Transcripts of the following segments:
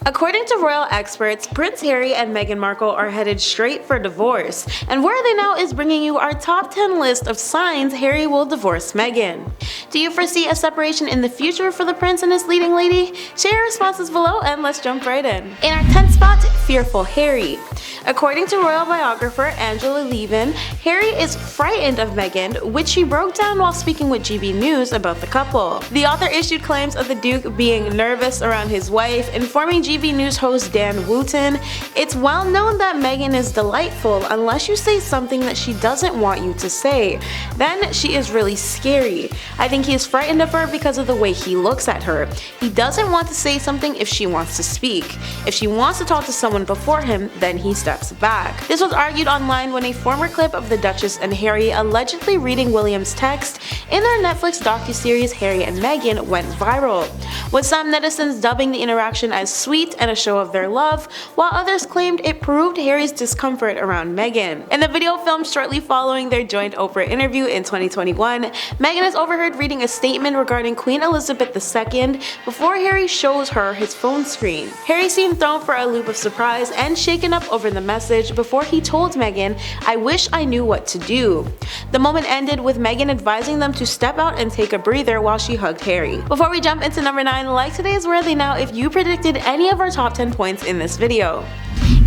According to royal experts, Prince Harry and Meghan Markle are headed straight for divorce, and Where Are They Now is bringing you our top 10 list of signs Harry will divorce Meghan. Do you foresee a separation in the future for the prince and his leading lady? Share your responses below and let's jump right in. In our 10th spot, fearful Harry. According to royal biographer Angela Levin, Harry is frightened of Meghan, which she broke down while speaking with GB News about the couple. The author issued claims of the Duke being nervous around his wife, informing GB News host Dan Wooten, "It's well known that Meghan is delightful unless you say something that she doesn't want you to say. Then she is really scary. I think he is frightened of her because of the way he looks at her. He doesn't want to say something if she wants to speak. If she wants to talk to someone before him, then he steps back." This was argued online when a former clip of the Duchess and Harry allegedly reading William's text in their Netflix docuseries Harry and Meghan went viral, with some netizens dubbing the interaction as sweet and a show of their love, while others claimed it proved Harry's discomfort around Meghan. In the video filmed shortly following their joint Oprah interview in 2021, Meghan is overheard reading a statement regarding Queen Elizabeth II before Harry shows her his phone screen. Harry seemed thrown for a loop of surprise and shaken up over the message before he told Meghan, "I wish I knew what to do." The moment ended with Meghan advising them to step out and take a breather while she hugged Harry. Before we jump into number 9, like today's Where Are They Now if you predicted any of our top 10 points in this video.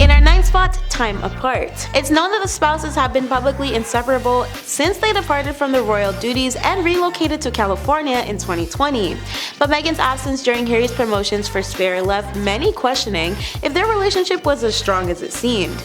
In our 9th spot, time apart. It's known that the spouses have been publicly inseparable since they departed from their royal duties and relocated to California in 2020. But Meghan's absence during Harry's promotions for Spare left many questioning if their relationship was as strong as it seemed.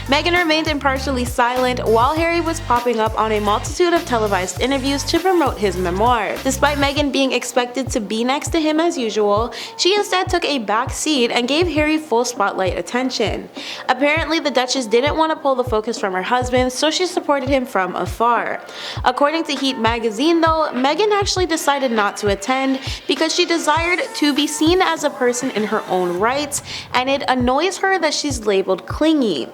Meghan remained impartially silent while Harry was popping up on a multitude of televised interviews to promote his memoir. Despite Meghan being expected to be next to him as usual, she instead took a back seat and gave Harry full spotlight attention. Apparently, the Duchess didn't want to pull the focus from her husband, so she supported him from afar. According to Heat magazine though, Meghan actually decided not to attend because she desired to be seen as a person in her own right, and it annoys her that she's labeled clingy.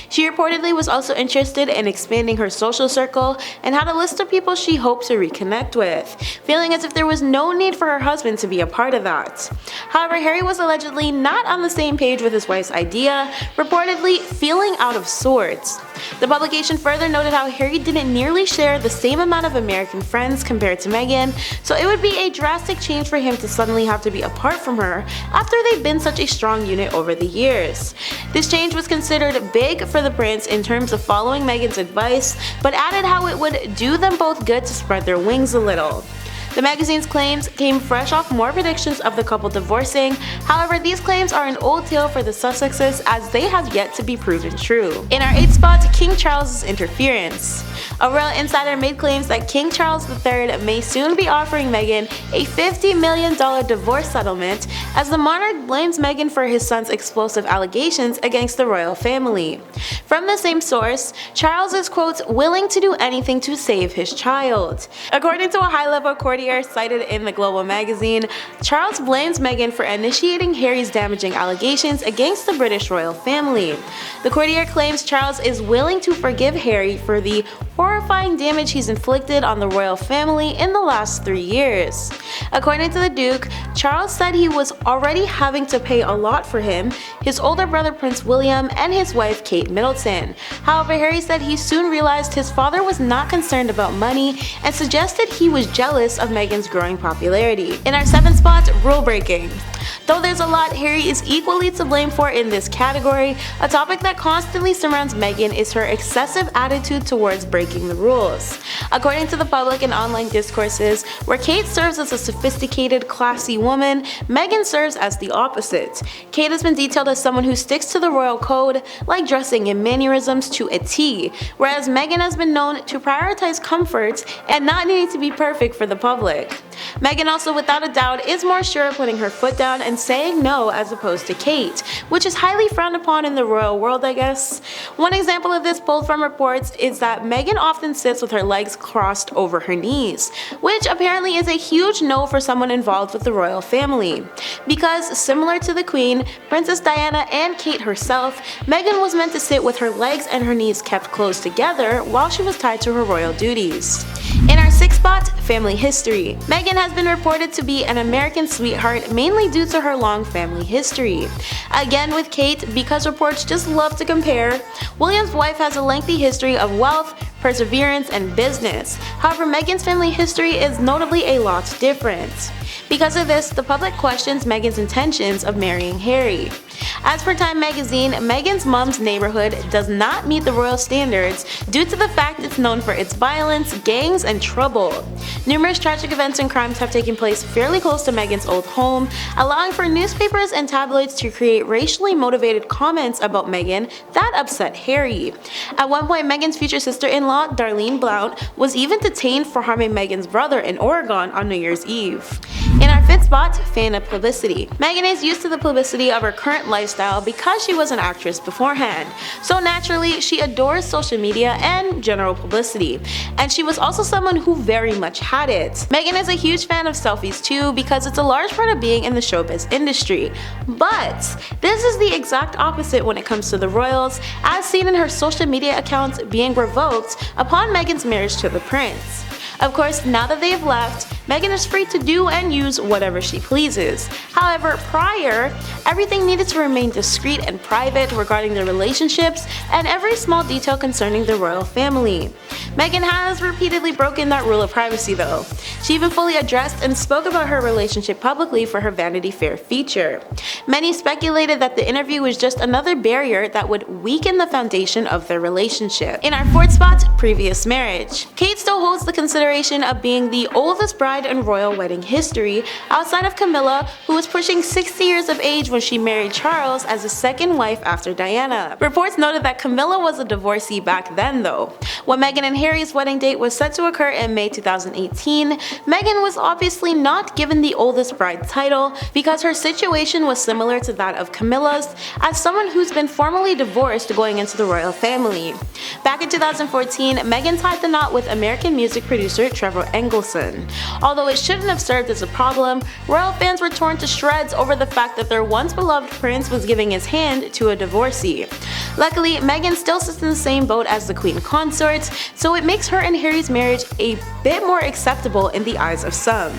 She reportedly was also interested in expanding her social circle and had a list of people she hoped to reconnect with, feeling as if there was no need for her husband to be a part of that. However, Harry was allegedly not on the same page with his wife's idea, reportedly feeling out of sorts. The publication further noted how Harry didn't nearly share the same amount of American friends compared to Meghan, so it would be a drastic change for him to suddenly have to be apart from her after they've been such a strong unit over the years. This change was considered big for the prince in terms of following Meghan's advice, but added how it would do them both good to spread their wings a little. The magazine's claims came fresh off more predictions of the couple divorcing. However, these claims are an old tale for the Sussexes as they have yet to be proven true. In our 8th spot, King Charles's interference. A royal insider made claims that King Charles III may soon be offering Meghan a $50 million divorce settlement as the monarch blames Meghan for his son's explosive allegations against the royal family. From the same source, Charles is quote, "willing to do anything to save his child." According to a high-level courtier cited in the Global magazine, Charles blames Meghan for initiating Harry's damaging allegations against the British royal family. The courtier claims Charles is willing to forgive Harry for the horrifying damage he's inflicted on the royal family in the last 3 years. According to the Duke, Charles said he was already having to pay a lot for him, his older brother Prince William, and his wife Kate Middleton. However, Harry said he soon realized his father was not concerned about money and suggested he was jealous of Meghan's growing popularity. In our 7th spot, rule breaking. Though there's a lot Harry is equally to blame for in this category, a topic that constantly surrounds Meghan is her excessive attitude towards breaking the rules. According to the public and online discourses, where Kate serves as a sophisticated, classy woman, Meghan serves as the opposite. Kate has been detailed as someone who sticks to the royal code, like dressing and mannerisms to a T, whereas Meghan has been known to prioritize comfort and not needing to be perfect for the public. Meghan also without a doubt is more sure of putting her foot down and saying no as opposed to Kate, which is highly frowned upon in the royal world, I guess. One example of this pulled from reports is that Meghan often sits with her legs crossed over her knees, which apparently is a huge no for someone involved with the royal family. Because similar to the Queen, Princess Diana, and Kate herself, Meghan was meant to sit with her legs and her knees kept close together while she was tied to her royal duties. In our 6th spot, family history. Meghan has been reported to be an American sweetheart mainly due due to her long family history. Again with Kate, because reports just love to compare, William's wife has a lengthy history of wealth, perseverance, and business. However, Meghan's family history is notably a lot different. Because of this, the public questions Meghan's intentions of marrying Harry. As per Time magazine, Meghan's mom's neighborhood does not meet the royal standards due to the fact it's known for its violence, gangs, and trouble. Numerous tragic events and crimes have taken place fairly close to Meghan's old home, allowing for newspapers and tabloids to create racially motivated comments about Meghan that upset Harry. At one point, Meghan's future sister-in-law, Darlene Blount, was even detained for harming Meghan's brother in Oregon on New Year's Eve. In our fifth spot, fan of publicity. Meghan is used to the publicity of her current lifestyle because she was an actress beforehand, so naturally she adores social media and general publicity, and she was also someone who very much had it. Meghan is a huge fan of selfies too because it's a large part of being in the showbiz industry, but this is the exact opposite when it comes to the royals, as seen in her social media accounts being revoked upon Meghan's marriage to the prince. Of course, now that they've left, Meghan is free to do and use whatever she pleases. However, prior, everything needed to remain discreet and private regarding their relationships and every small detail concerning the royal family. Meghan has repeatedly broken that rule of privacy though. She even fully addressed and spoke about her relationship publicly for her Vanity Fair feature. Many speculated that the interview was just another barrier that would weaken the foundation of their relationship. In our fourth spot, previous marriage. Kate still holds the consideration of being the oldest bride in royal wedding history, outside of Camilla, who was pushing 60 years of age when she married Charles as his second wife after Diana. Reports noted that Camilla was a divorcee back then though. When Meghan and Harry's wedding date was set to occur in May 2018, Meghan was obviously not given the oldest bride title because her situation was similar to that of Camilla's, as someone who's been formally divorced going into the royal family. Back in 2014, Meghan tied the knot with American music producer Trevor Engelson. Although it shouldn't have served as a problem, royal fans were torn to shreds over the fact that their once beloved prince was giving his hand to a divorcee. Luckily, Meghan still sits in the same boat as the queen consort, so it makes her and Harry's marriage a bit more acceptable in the eyes of some.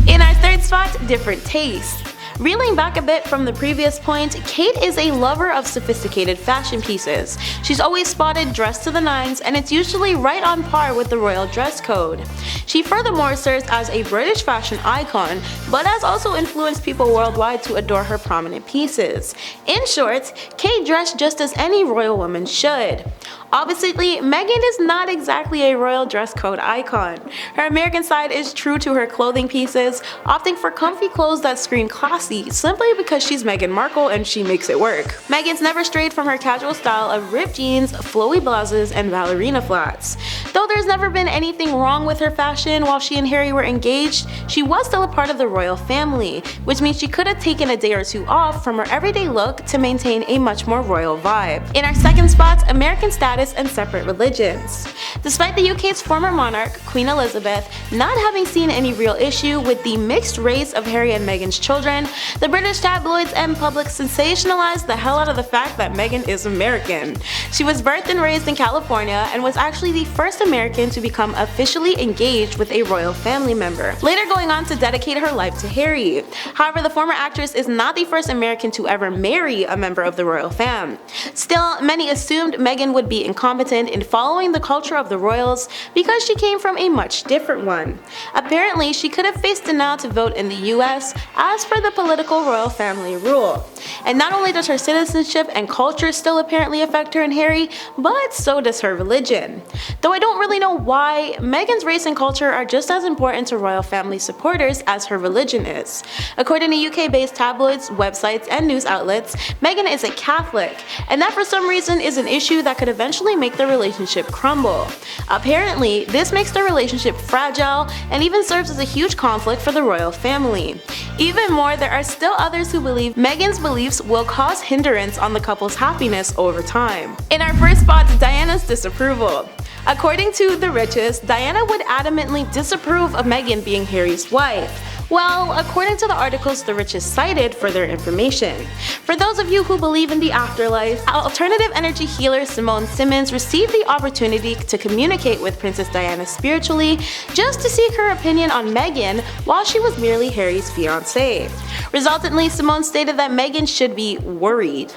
In our third spot, different tastes. Reeling back a bit from the previous point, Kate is a lover of sophisticated fashion pieces. She's always spotted dressed to the nines, and it's usually right on par with the royal dress code. She furthermore serves as a British fashion icon, but has also influenced people worldwide to adore her prominent pieces. In short, Kate dressed just as any royal woman should. Obviously, Meghan is not exactly a royal dress code icon. Her American side is true to her clothing pieces, opting for comfy clothes that scream classy simply because she's Meghan Markle and she makes it work. Meghan's never strayed from her casual style of ripped jeans, flowy blouses, and ballerina flats. Though there's never been anything wrong with her fashion while she and Harry were engaged, she was still a part of the royal family, which means she could have taken a day or two off from her everyday look to maintain a much more royal vibe. In our second spot, American status and separate religions. Despite the UK's former monarch, Queen Elizabeth, not having seen any real issue with the mixed race of Harry and Meghan's children, the British tabloids and public sensationalized the hell out of the fact that Meghan is American. She was birthed and raised in California and was actually the first American to become officially engaged with a royal family member, later going on to dedicate her life to Harry. However, the former actress is not the first American to ever marry a member of the royal fam. Still, many assumed Meghan would be incompetent in following the culture of the royals because she came from a much different one. Apparently, she could have faced denial to vote in the US as per the political royal family rule. And not only does her citizenship and culture still apparently affect her and Harry, but so does her religion. Though I don't really know why, Meghan's race and culture are just as important to royal family supporters as her religion is. According to UK-based tabloids, websites, and news outlets, Meghan is a Catholic, and that for some reason is an issue that could eventually make the relationship crumble. Apparently, this makes the relationship fragile and even serves as a huge conflict for the royal family. Even more, there are still others who believe Meghan's beliefs will cause hindrance on the couple's happiness over time. In our first spot, Diana's disapproval. According to The Richest, Diana would adamantly disapprove of Meghan being Harry's wife. Well, according to the articles the richest cited for their information. For those of you who believe in the afterlife, alternative energy healer Simone Simmons received the opportunity to communicate with Princess Diana spiritually just to seek her opinion on Meghan while she was merely Harry's fiancée. Resultantly, Simone stated that Meghan should be worried.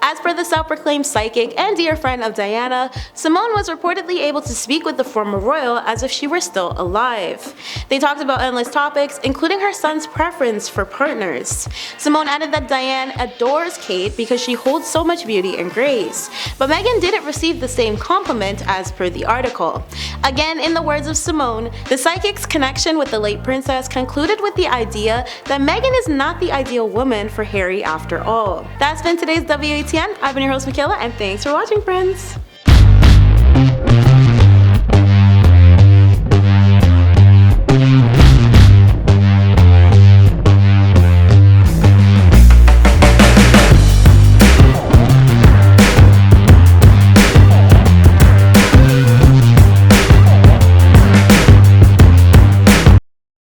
As per the self-proclaimed psychic and dear friend of Diana, Simone was reportedly able to speak with the former royal as if she were still alive. They talked about endless topics, including her son's preference for partners. Simone added that Diane adores Kate because she holds so much beauty and grace, but Meghan didn't receive the same compliment as per the article. Again, in the words of Simone, the psychic's connection with the late princess concluded with the idea that Meghan is not the ideal woman for Harry after all. That's been today's WATN. I've been your host Michaela, and thanks for watching, friends.